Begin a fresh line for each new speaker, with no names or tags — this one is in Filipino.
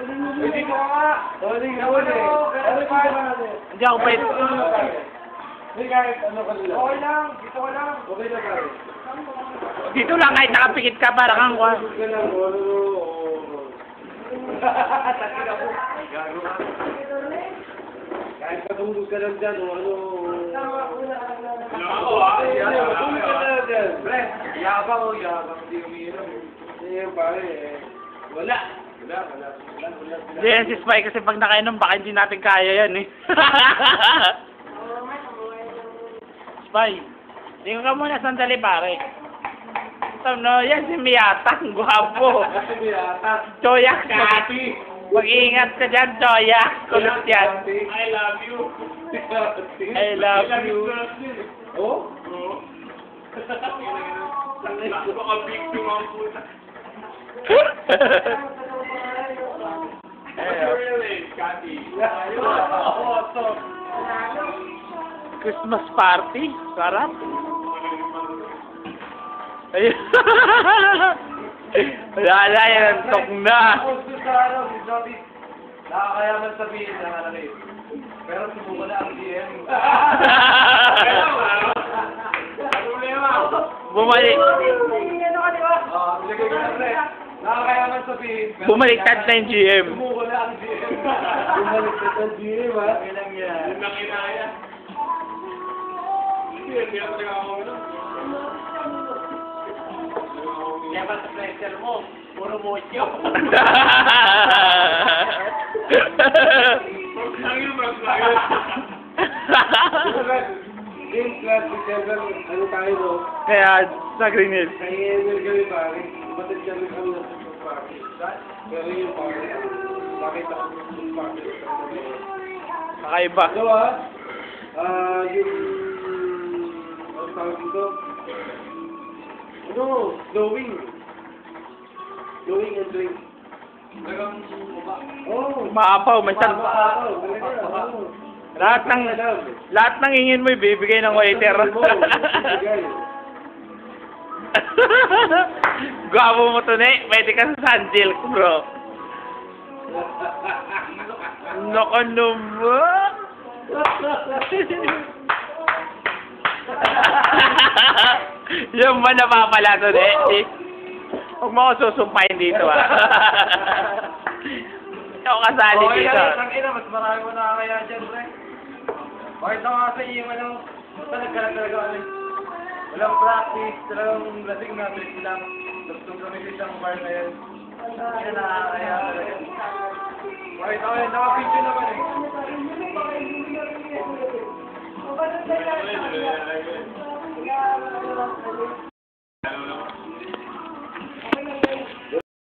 Hindi ko nga. Hindi ka mo eh.
Hindi ako pwede.
Hindi kahit ano ka nila. Okay lang. Dito ka lang. Okay na pare.
Dito lang kahit nakapikit ka para kang kwan.
Ka lang. Takin ako. Gago ka. Kahit patulog ka lang dyan. Ano. Ako ah. Matulog ka lang dyan. Pre. Yabang o yabang. Hindi umiinom. Hindi yan pare eh. Wala.
Hindi yan si Spy kasi pag nakainom baka hindi natin kaya yan eh. Spy, tingnan ka muna sandali pare. Ito no, yan si Miyatang, gwapo.
Si Miyatang.
Choyak,
Kati.
mag-iingat ka dyan, Choyak. Kulot yan.
I love you.
I love you.
Oh?
Oo. Baka big yung ang puta. Really, Kati.
Christmas party? Sarap. Ayun. Wala yan, antok na.
Gusto sa ano, si Jody. Nakakayaman sabihin na ano eh. Pero sumuko na ang DM.
Bumalik.
Ilagay ko na pre. Nakakayaman sabihin.
Bumaliktad na yung GM.
Sumuko na ang DM. Bumaliktad ang GM ha. Ilang yan.
Yun ang inaya. Hindi, hindi ako nagkakaroon.
Kaya ba sa pressure mo? Puro mocho.
Ang yung mag
Game class, ano tayo no?
Kaya, sa Green Hills.
Kaya yung gawin pare. Batid kami kami ng Christmas party. Pero yung party, nakita ko yung Christmas party.
Kakaiba.
Ano yung... Ano tawag dito? Ano? Glowing. Glowing and drink. Talagang baba. Oh!
Maapaw, may sal... Lahat ng ingin mo ibibigay ng waiter. Gwapo mo to, ne. Pwede ka sa Sandil, bro. Noko naman. Yung ba napapala to, ne? Huwag mo ako susumpahin dito, ah. Hindi ako kasali dito.
Okay na, mas marami mo nakakaya dyan, pre. Bakit na nga sa iyo yung ano, talaga ano eh. Walang practice, talagang lasing na, trip lang. Gusto gamitin ang bar na yan. Hindi na nakakaya talaga. Bakit ako yun, nakapicture naman eh.